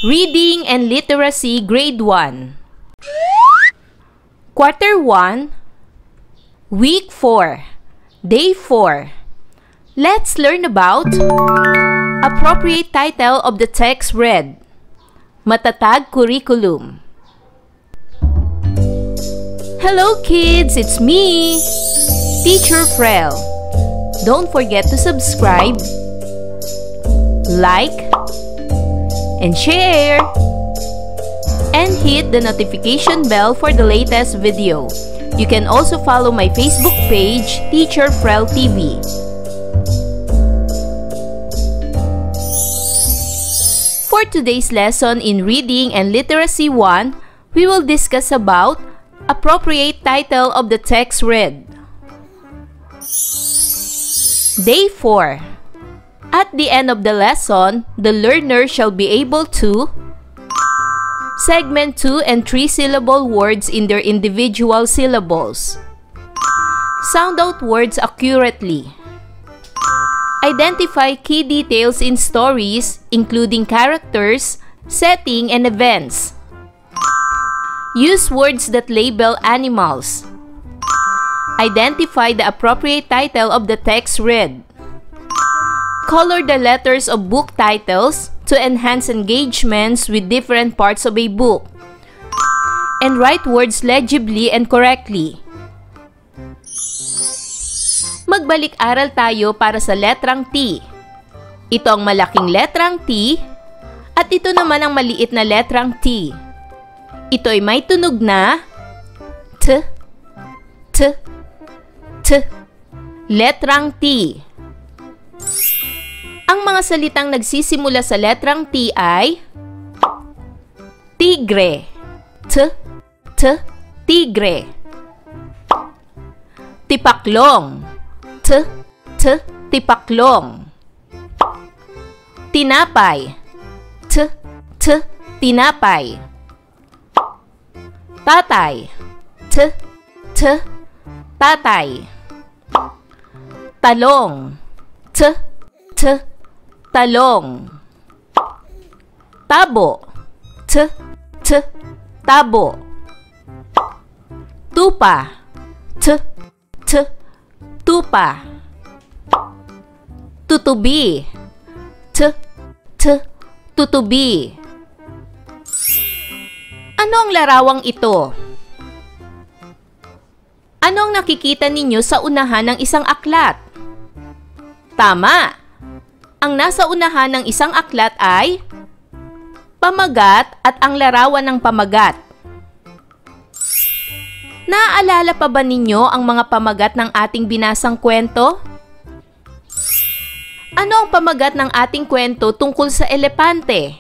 Reading and Literacy Grade 1 Quarter 1 Week 4 Day 4 Let's learn about appropriate title of the text read. Matatag curriculum. Hello kids, it's me, Teacher Frel. Don't forget to subscribe, like, and share, and hit the notification bell for the latest video. You can also follow my Facebook page, Teacher Frel TV. For today's lesson in Reading and Literacy 1, we will discuss about appropriate title of the text read. Day 4. At the end of the lesson, the learner shall be able to segment 2 and 3 syllable words in their individual syllables. Sound out words accurately. Identify key details in stories, including characters, setting, and events. Use words that label animals. Identify the appropriate title of the text read. Color the letters of book titles to enhance engagements with different parts of a book. And write words legibly and correctly. Magbalik-aral tayo para sa letrang T. Ito ang malaking letrang T at ito naman ang maliit na letrang T. Ito ay may tunog na T, T, T. Letrang T. Ang mga salitang nagsisimula sa letrang T ay tigre, T, T, tigre. Tipaklong, T, T, tipaklong. Tinapay, T, T, tinapay. Tatay, T, T, tatay. Talong, T, T, talong. Tabo, T, T, tabo. Tupa, T, T, tupa. Tutubi, T, T, tutubi. Ano ang larawang ito? Ano ang nakikita ninyo sa unahan ng isang aklat? Tama! Ang nasa unahan ng isang aklat ay pamagat at ang larawan ng pamagat. Naaalala pa ba ninyo ang mga pamagat ng ating binasang kwento? Ano ang pamagat ng ating kwento tungkol sa elepante?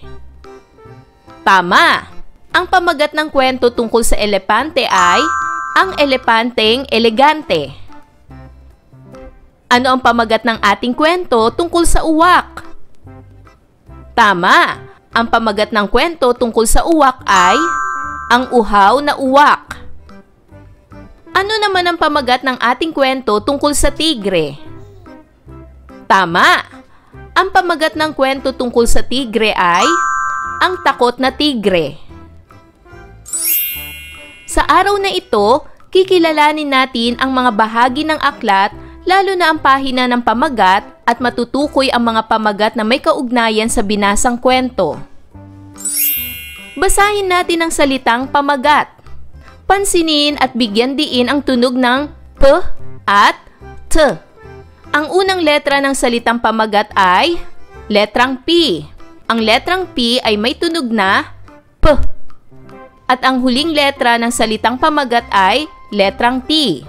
Tama! Ang pamagat ng kwento tungkol sa elepante ay ang elepanteng elegante. Ano ang pamagat ng ating kwento tungkol sa uwak? Tama! Ang pamagat ng kwento tungkol sa uwak ay ang uhaw na uwak. Ano naman ang pamagat ng ating kwento tungkol sa tigre? Tama! Ang pamagat ng kwento tungkol sa tigre ay ang takot na tigre. Sa araw na ito, kikilalanin natin ang mga bahagi ng aklat, lalo na ang pahina ng pamagat at matutukoy ang mga pamagat na may kaugnayan sa binasang kwento. Basahin natin ang salitang pamagat. Pansinin at bigyan diin ang tunog ng P at T. Ang unang letra ng salitang pamagat ay letrang P. Ang letrang P ay may tunog na P. At ang huling letra ng salitang pamagat ay letrang T.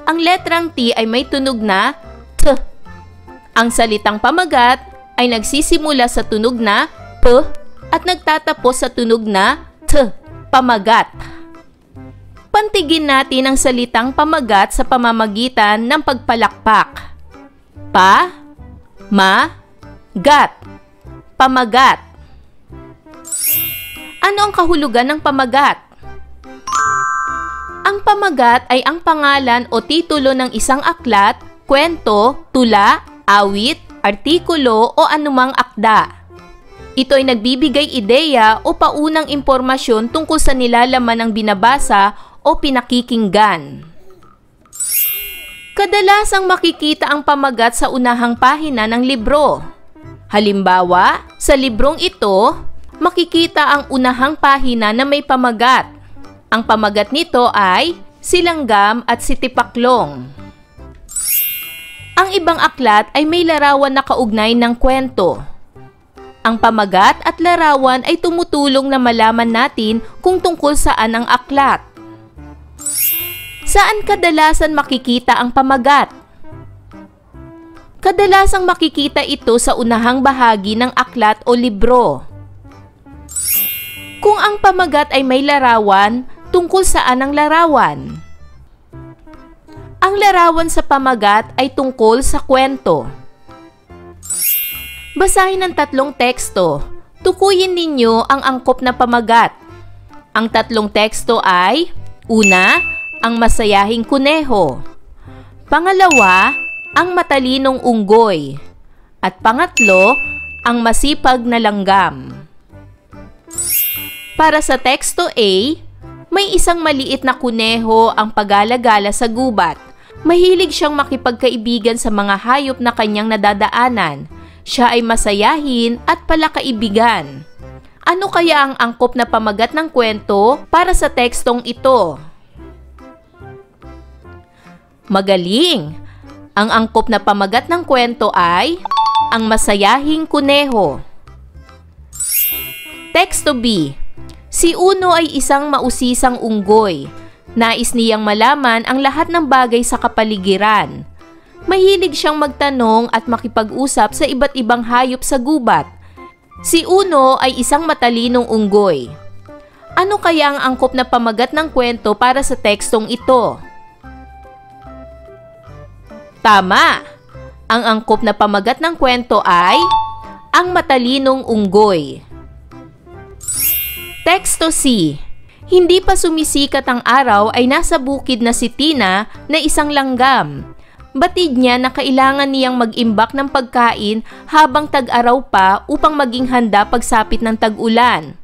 Ang letrang T ay may tunog na T. Ang salitang pamagat ay nagsisimula sa tunog na P at nagtatapos sa tunog na T, pamagat. Pantigin natin ang salitang pamagat sa pamamagitan ng pagpalakpak. Pa, ma, gat. Pamagat. Ano ang kahulugan ng pamagat? Ang pamagat ay ang pangalan o titulo ng isang aklat, kwento, tula, awit, artikulo o anumang akda. Ito ay nagbibigay ideya o paunang impormasyon tungkol sa nilalaman ng binabasa o pinakikinggan. Kadalasang makikita ang pamagat sa unahang pahina ng libro. Halimbawa, sa librong ito, makikita ang unahang pahina na may pamagat. Ang pamagat nito ay Si Langgam at si Tipaklong. Ang ibang aklat ay may larawan na kaugnay ng kwento. Ang pamagat at larawan ay tumutulong na malaman natin kung tungkol saan ang aklat. Saan kadalasan makikita ang pamagat? Kadalasang makikita ito sa unahang bahagi ng aklat o libro. Kung ang pamagat ay may larawan, tungkol saan ang larawan? Ang larawan sa pamagat ay tungkol sa kwento. Basahin ang tatlong teksto. Tukuyin ninyo ang angkop na pamagat. Ang tatlong teksto ay: una, ang masayahing kuneho. Pangalawa, ang matalinong unggoy. At pangatlo, ang masipag na langgam. Para sa teksto A, may isang maliit na kuneho ang pag-alagala sa gubat. Mahilig siyang makipagkaibigan sa mga hayop na kanyang nadadaanan. Siya ay masayahin at palakaibigan. Ano kaya ang angkop na pamagat ng kwento para sa tekstong ito? Magaling! Ang angkop na pamagat ng kwento ay ang masayahing kuneho. Teksto B. Si Uno ay isang mausisang unggoy. Nais niyang malaman ang lahat ng bagay sa kapaligiran. Mahilig siyang magtanong at makipag-usap sa iba't ibang hayop sa gubat. Si Uno ay isang matalinong unggoy. Ano kaya ang angkop na pamagat ng kwento para sa tekstong ito? Tama! Ang angkop na pamagat ng kwento ay ang matalinong unggoy. Teksto C. Hindi pa sumisikat ang araw ay nasa bukid na si Tina na isang langgam. Batid niya na kailangan niyang mag-imbak ng pagkain habang tag-araw pa upang maging handa pagsapit ng tag-ulan.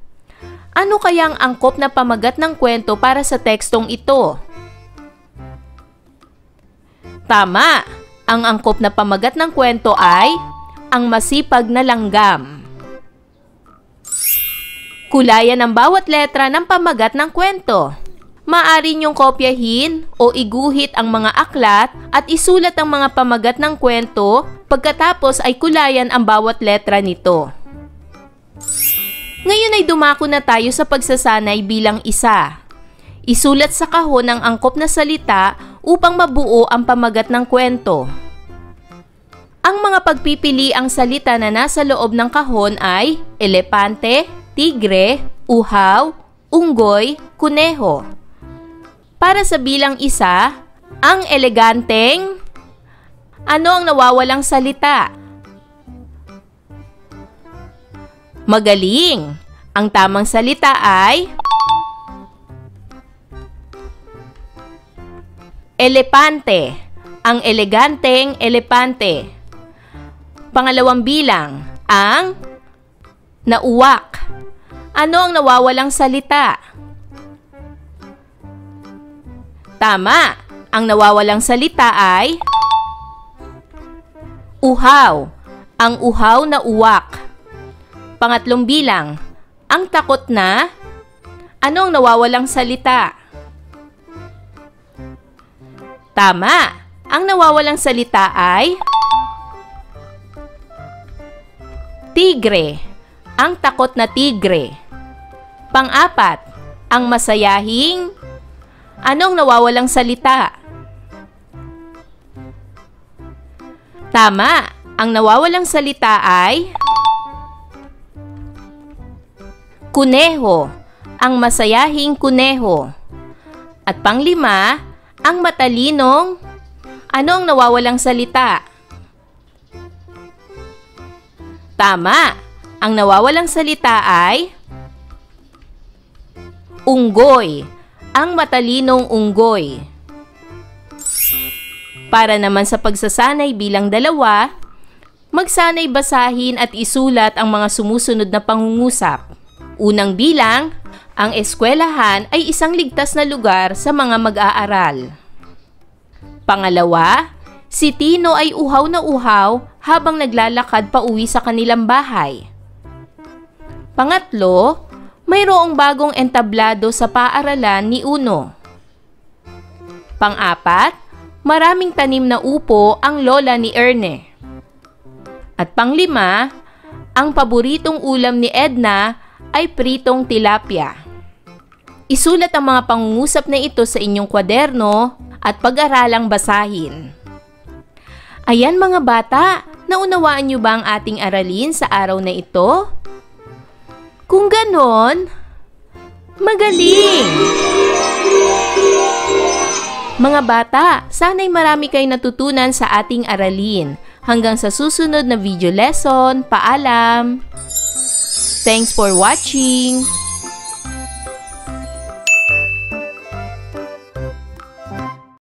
Ano kaya ang angkop na pamagat ng kwento para sa tekstong ito? Tama! Ang angkop na pamagat ng kwento ay ang masipag na langgam. Kulayan ang bawat letra ng pamagat ng kwento. Maaari niyong kopyahin o iguhit ang mga aklat at isulat ang mga pamagat ng kwento, pagkatapos ay kulayan ang bawat letra nito. Ngayon ay dumako na tayo sa pagsasanay bilang isa. Isulat sa kahon ang angkop na salita upang mabuo ang pamagat ng kwento. Ang mga pagpipili ang salita na nasa loob ng kahon ay elepante, tigre, uhaw, unggoy, kuneho. Para sa bilang isa, ang eleganteng, ano ang nawawalang salita? Magaling! Ang tamang salita ay elepante. Ang eleganteng elepante. Pangalawang bilang, ang nauwak. Ano ang nawawalang salita? Tama! Ang nawawalang salita ay uhaw. Ang uhaw na uwak. Pangatlong bilang, ang takot na. Ano ang nawawalang salita? Tama! Ang nawawalang salita ay tigre. Ang takot na tigre. Pang-apat, ang masayahing. Anong nawawalang salita? Tama! Ang nawawalang salita ay kuneho. Ang masayahing kuneho. At panglima, ang matalinong. Anong nawawalang salita? Tama! Ang nawawalang salita ay unggoy. Ang matalinong unggoy. Para naman sa pagsasanay bilang dalawa, Magsanay basahin at isulat ang mga sumusunod na pangungusap. Unang bilang, ang eskwelahan ay isang ligtas na lugar sa mga mag-aaral. Pangalawa, si Tino ay uhaw na uhaw habang naglalakad pa uwi sa kanilang bahay. Pangatlo, mayroong bagong entablado sa paaralan ni Uno. Pang-apat, maraming tanim na upo ang lola ni Erne. At panglima, ang paboritong ulam ni Edna ay pritong tilapia. Isulat ang mga pangungusap na ito sa inyong kwaderno at pag-aralang basahin. Ayan mga bata, naunawaan niyo ba ang ating aralin sa araw na ito? Kung ganon, magaling! Mga bata, sana'y marami kayong natutunan sa ating aralin. Hanggang sa susunod na video lesson, paalam! Thanks for watching!